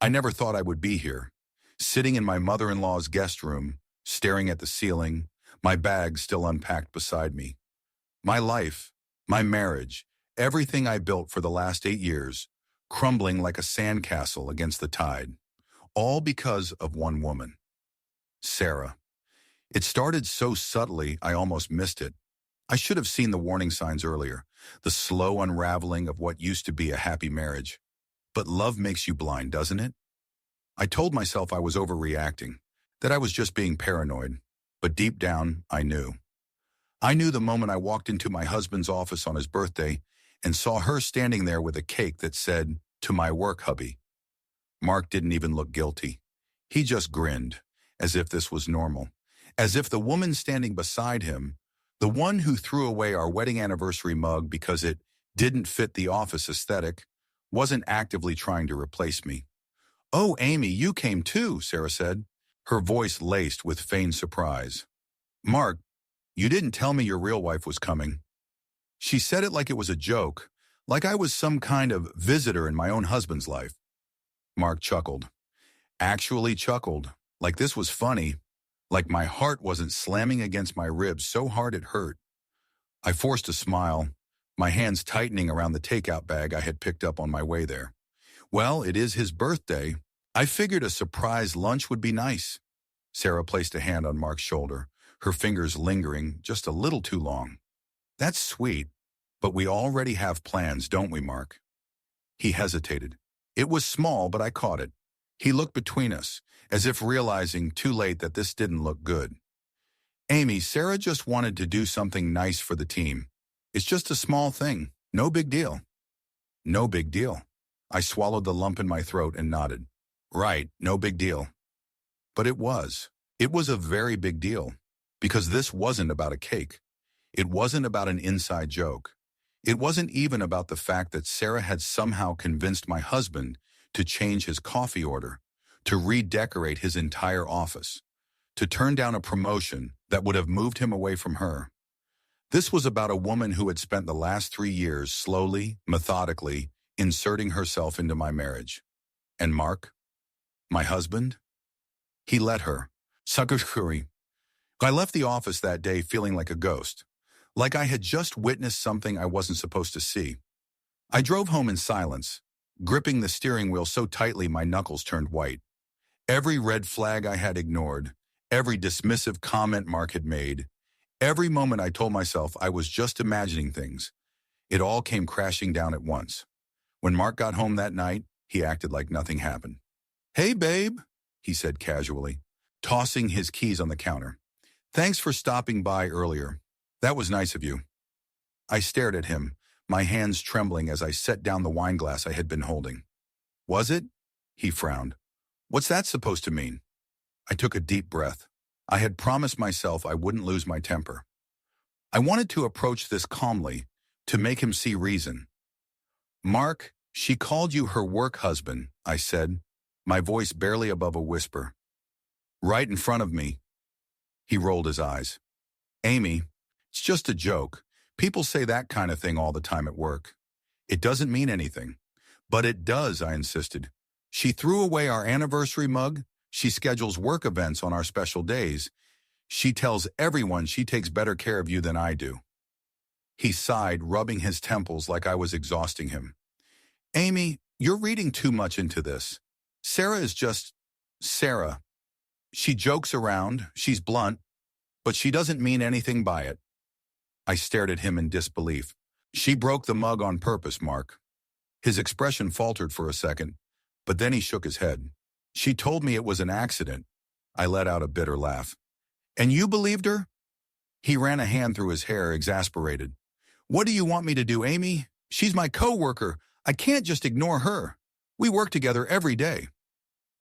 I never thought I would be here, sitting in my mother-in-law's guest room, staring at the ceiling, my bag still unpacked beside me. My life, my marriage, everything I built for the last 8 years, crumbling like a sandcastle against the tide, all because of one woman, Sarah. It started so subtly I almost missed it. I should have seen the warning signs earlier, the slow unraveling of what used to be a happy marriage. But love makes you blind, doesn't it? I told myself I was overreacting, that I was just being paranoid, but deep down, I knew. I knew the moment I walked into my husband's office on his birthday and saw her standing there with a cake that said, "To my work, hubby." Mark didn't even look guilty. He just grinned, as if this was normal, as if the woman standing beside him, the one who threw away our wedding anniversary mug because it didn't fit the office aesthetic, wasn't actively trying to replace me. "Oh, Amy, you came too," Sarah said, her voice laced with feigned surprise. "Mark, you didn't tell me your real wife was coming." She said it like it was a joke, like I was some kind of visitor in my own husband's life. Mark chuckled. Actually chuckled, like this was funny, like my heart wasn't slamming against my ribs so hard it hurt. I forced a smile, my hands tightening around the takeout bag I had picked up on my way there. "Well, it is his birthday. I figured a surprise lunch would be nice." Sarah placed a hand on Mark's shoulder, her fingers lingering just a little too long. "That's sweet, but we already have plans, don't we, Mark?" He hesitated. It was small, but I caught it. He looked between us, as if realizing too late that this didn't look good. "Amy, Sarah just wanted to do something nice for the team. It's just a small thing. No big deal." No big deal. I swallowed the lump in my throat and nodded. Right, no big deal. But it was. It was a very big deal. Because this wasn't about a cake. It wasn't about an inside joke. It wasn't even about the fact that Sarah had somehow convinced my husband to change his coffee order, to redecorate his entire office, to turn down a promotion that would have moved him away from her. This was about a woman who had spent the last 3 years slowly, methodically, inserting herself into my marriage. And Mark, my husband, he let her. Sakashuri. I left the office that day feeling like a ghost, like I had just witnessed something I wasn't supposed to see. I drove home in silence, gripping the steering wheel so tightly my knuckles turned white. Every red flag I had ignored, every dismissive comment Mark had made, every moment I told myself I was just imagining things, it all came crashing down at once. When Mark got home that night, he acted like nothing happened. "Hey, babe," he said casually, tossing his keys on the counter. "Thanks for stopping by earlier. That was nice of you." I stared at him, my hands trembling as I set down the wine glass I had been holding. "Was it?" He frowned. "What's that supposed to mean?" I took a deep breath. I had promised myself I wouldn't lose my temper. I wanted to approach this calmly, to make him see reason. "Mark, she called you her work husband," I said, my voice barely above a whisper. "Right in front of me." He rolled his eyes. "Amy, it's just a joke. People say that kind of thing all the time at work. It doesn't mean anything." "But it does," I insisted. "She threw away our anniversary mug. She schedules work events on our special days. She tells everyone she takes better care of you than I do." He sighed, rubbing his temples like I was exhausting him. "Amy, you're reading too much into this. Sarah is just Sarah. She jokes around, she's blunt, but she doesn't mean anything by it." I stared at him in disbelief. "She broke the mug on purpose, Mark." His expression faltered for a second, but then he shook his head. "She told me it was an accident." I let out a bitter laugh. "And you believed her?" He ran a hand through his hair, exasperated. "What do you want me to do, Amy? She's my co-worker. I can't just ignore her. We work together every day."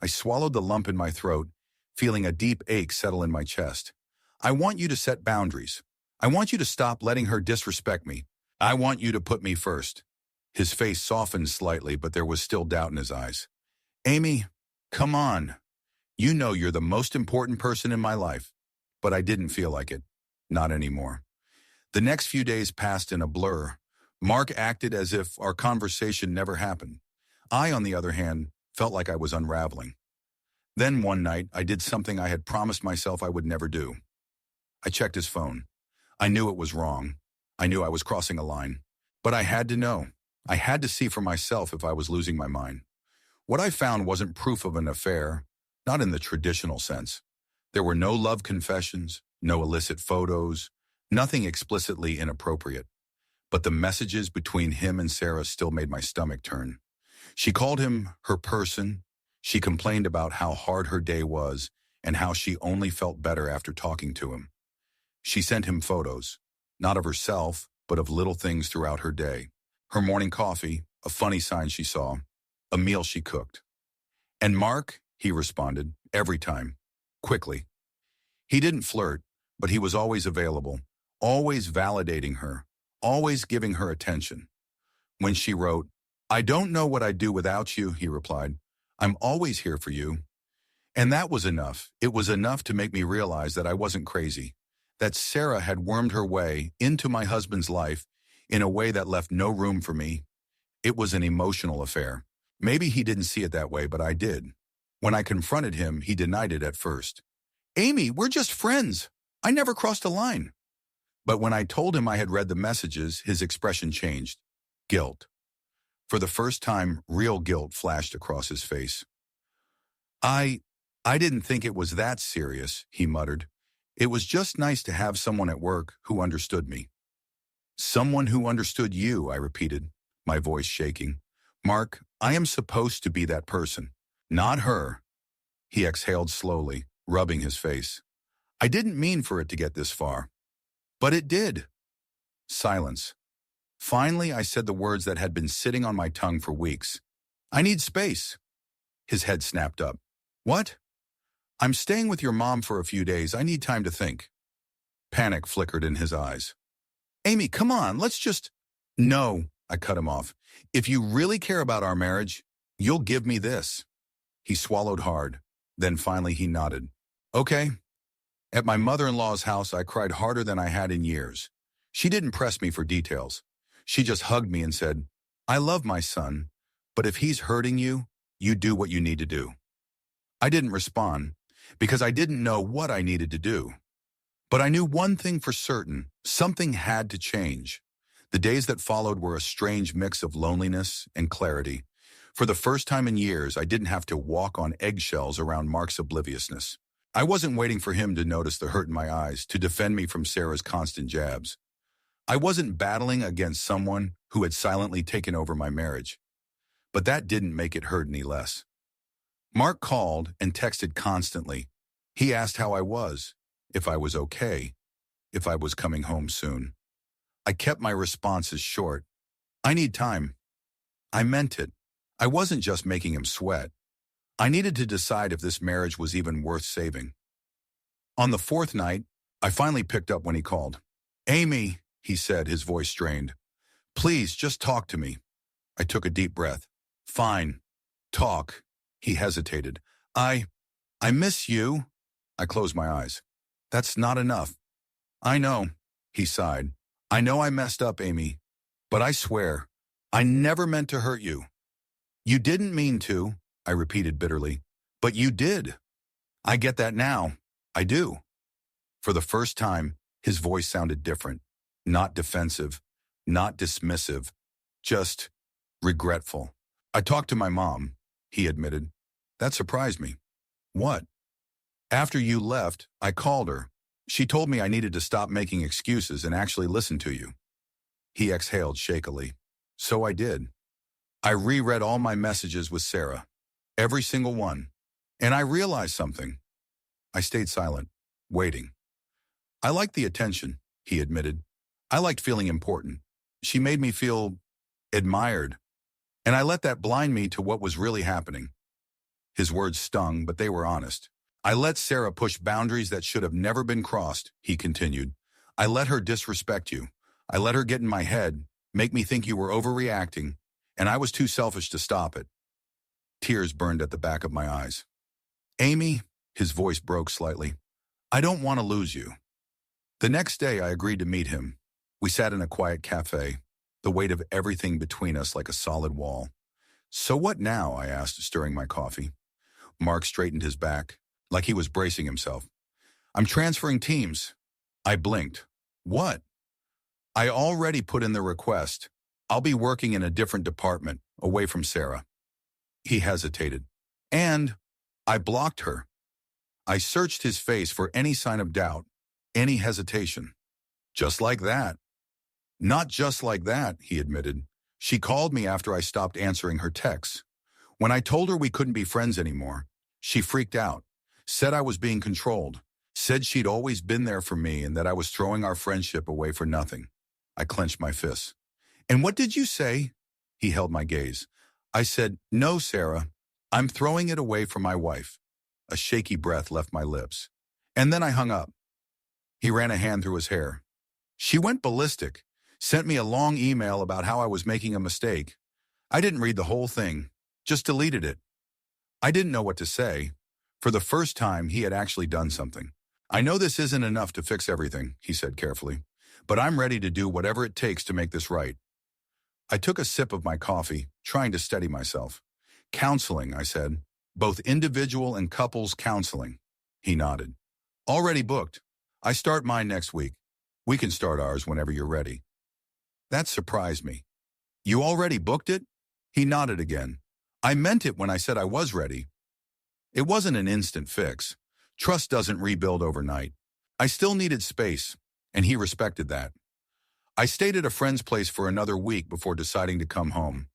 I swallowed the lump in my throat, feeling a deep ache settle in my chest. "I want you to set boundaries. I want you to stop letting her disrespect me. I want you to put me first." His face softened slightly, but there was still doubt in his eyes. "Amy, come on. You know you're the most important person in my life." But I didn't feel like it. Not anymore. The next few days passed in a blur. Mark acted as if our conversation never happened. I, on the other hand, Felt like I was unraveling. Then one night, I did something I had promised myself I would never do. I checked his phone. I knew it was wrong. I knew I was crossing a line. But I had to know. I had to see for myself if I was losing my mind. What I found wasn't proof of an affair, not in the traditional sense. There were no love confessions, no illicit photos, nothing explicitly inappropriate. But the messages between him and Sarah still made my stomach turn. She called him her person. She complained about how hard her day was and how she only felt better after talking to him. She sent him photos, not of herself, but of little things throughout her day. Her morning coffee, a funny sign she saw, a meal she cooked. And Mark, he responded, every time, quickly. He didn't flirt, but he was always available, always validating her, always giving her attention. When she wrote, "I don't know what I'd do without you," he replied, "I'm always here for you." And that was enough. It was enough to make me realize that I wasn't crazy, that Sarah had wormed her way into my husband's life in a way that left no room for me. It was an emotional affair. Maybe he didn't see it that way, but I did. When I confronted him, he denied it at first. "Amy, we're just friends. I never crossed a line." But when I told him I had read the messages, his expression changed. Guilt. For the first time, real guilt flashed across his face. I didn't think it was that serious," he muttered. "It was just nice to have someone at work who understood me." "Someone who understood you," I repeated, my voice shaking. "Mark, I am supposed to be that person, not her." He exhaled slowly, rubbing his face. "I didn't mean for it to get this far." "But it did." Silence. Finally, I said the words that had been sitting on my tongue for weeks. "I need space." His head snapped up. "What?" "I'm staying with your mom for a few days. I need time to think." Panic flickered in his eyes. "Amy, come on, let's just—" "No," I cut him off. "If you really care about our marriage, you'll give me this." He swallowed hard. Then finally he nodded. "Okay." At my mother-in-law's house, I cried harder than I had in years. She didn't press me for details. She just hugged me and said, "I love my son, but if he's hurting you, you do what you need to do." I didn't respond because I didn't know what I needed to do. But I knew one thing for certain: something had to change. The days that followed were a strange mix of loneliness and clarity. For the first time in years, I didn't have to walk on eggshells around Mark's obliviousness. I wasn't waiting for him to notice the hurt in my eyes, to defend me from Sarah's constant jabs. I wasn't battling against someone who had silently taken over my marriage. But that didn't make it hurt any less. Mark called and texted constantly. He asked how I was, if I was okay, if I was coming home soon. I kept my responses short. "I need time." I meant it. I wasn't just making him sweat. I needed to decide if this marriage was even worth saving. On the fourth night, I finally picked up when he called. "Amy," he said, his voice strained. "Please, just talk to me." I took a deep breath. "Fine. Talk." He hesitated. I miss you." I closed my eyes. "That's not enough." "I know," he sighed. "I know I messed up, Amy. But I swear, I never meant to hurt you." "You didn't mean to," I repeated bitterly. "But you did." "I get that now. I do." For the first time, his voice sounded different. Not defensive, not dismissive, just regretful. "I talked to my mom," he admitted. "That surprised me." "What?" "After you left, I called her. She told me I needed to stop making excuses and actually listen to you." He exhaled shakily. "So I did. I reread all my messages with Sarah. Every single one. And I realized something." I stayed silent, waiting. "I liked the attention," he admitted. "I liked feeling important. She made me feel admired. And I let that blind me to what was really happening." His words stung, but they were honest. "I let Sarah push boundaries that should have never been crossed," he continued. "I let her disrespect you. I let her get in my head, make me think you were overreacting, and I was too selfish to stop it." Tears burned at the back of my eyes. "Amy," his voice broke slightly, "I don't want to lose you." The next day, I agreed to meet him. We sat in a quiet cafe, the weight of everything between us like a solid wall. So what now? I asked, stirring my coffee. Mark straightened his back, like he was bracing himself. I'm transferring teams. I blinked. What? I already put in the request. I'll be working in a different department, away from Sarah. He hesitated. And I blocked her. I searched his face for any sign of doubt, any hesitation. Just like that. Not just like that, he admitted. She called me after I stopped answering her texts. When I told her we couldn't be friends anymore, she freaked out, said I was being controlled, said she'd always been there for me and that I was throwing our friendship away for nothing. I clenched my fists. And what did you say? He held my gaze. I said, no, Sarah, I'm throwing it away for my wife. A shaky breath left my lips. And then I hung up. He ran a hand through his hair. She went ballistic, sent me a long email about how I was making a mistake. I didn't read the whole thing, just deleted it. I didn't know what to say. For the first time, he had actually done something. I know this isn't enough to fix everything, he said carefully, but I'm ready to do whatever it takes to make this right. I took a sip of my coffee, trying to steady myself. Counseling, I said. Both individual and couples counseling. He nodded. Already booked. I start mine next week. We can start ours whenever you're ready. That surprised me. You already booked it? He nodded again. I meant it when I said I was ready. It wasn't an instant fix. Trust doesn't rebuild overnight. I still needed space, and he respected that. I stayed at a friend's place for another week before deciding to come home.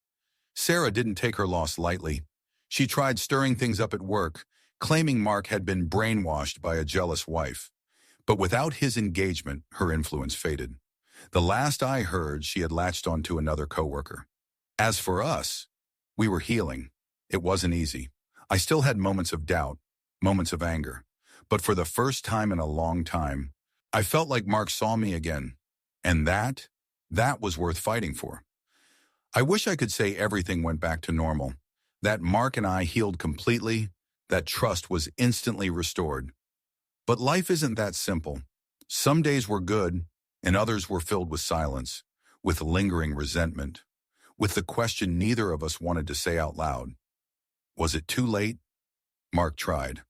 Sarah didn't take her loss lightly. She tried stirring things up at work, claiming Mark had been brainwashed by a jealous wife. But without his engagement, her influence faded. The last I heard, she had latched onto another coworker. As for us, we were healing. It wasn't easy. I still had moments of doubt, moments of anger. But for the first time in a long time, I felt like Mark saw me again. And that was worth fighting for. I wish I could say everything went back to normal, that Mark and I healed completely, that trust was instantly restored. But life isn't that simple. Some days were good, and others were filled with silence, with lingering resentment, with the question neither of us wanted to say out loud. Was it too late? Mark tried.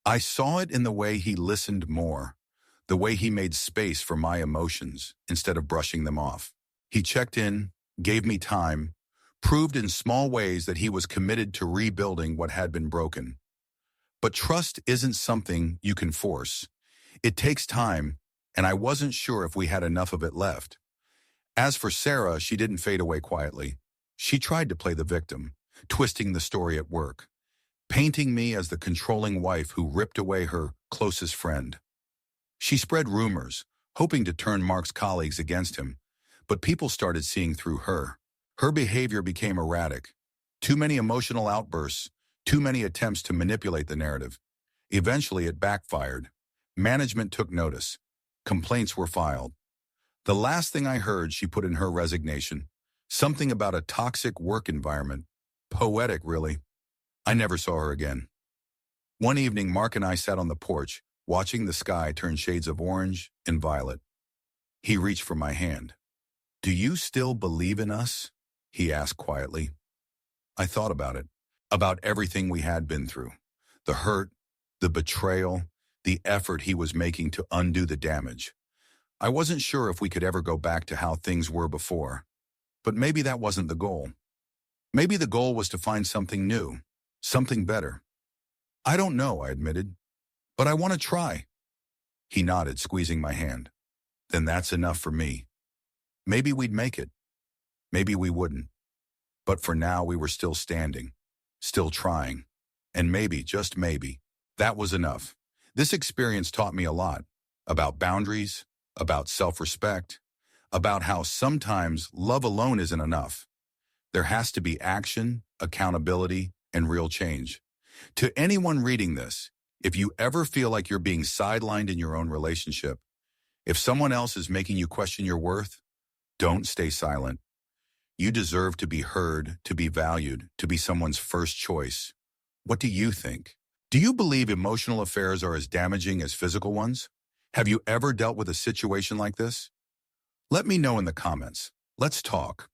I saw it in the way he listened more, the way he made space for my emotions instead of brushing them off. He checked in, gave me time, proved in small ways that he was committed to rebuilding what had been broken. But trust isn't something you can force. It takes time, and I wasn't sure if we had enough of it left. As for Sarah, she didn't fade away quietly. She tried to play the victim, twisting the story at work, painting me as the controlling wife who ripped away her closest friend. She spread rumors, hoping to turn Mark's colleagues against him, but people started seeing through her. Her behavior became erratic. Too many emotional outbursts, too many attempts to manipulate the narrative. Eventually, it backfired. Management took notice. Complaints were filed. The last thing I heard, she put in her resignation. Something about a toxic work environment. Poetic, really. I never saw her again. One evening, Mark and I sat on the porch, watching the sky turn shades of orange and violet. He reached for my hand. Do you still believe in us? He asked quietly. I thought about it, about everything we had been through. The hurt, the betrayal, the effort he was making to undo the damage. I wasn't sure if we could ever go back to how things were before. But maybe that wasn't the goal. Maybe the goal was to find something new, something better. I don't know, I admitted, but I want to try. He nodded, squeezing my hand. Then that's enough for me. Maybe we'd make it. Maybe we wouldn't. But for now, we were still standing, still trying. And maybe, just maybe, that was enough. This experience taught me a lot about boundaries, about self-respect, about how sometimes love alone isn't enough. There has to be action, accountability, and real change. To anyone reading this, if you ever feel like you're being sidelined in your own relationship, if someone else is making you question your worth, don't stay silent. You deserve to be heard, to be valued, to be someone's first choice. What do you think? Do you believe emotional affairs are as damaging as physical ones? Have you ever dealt with a situation like this? Let me know in the comments. Let's talk.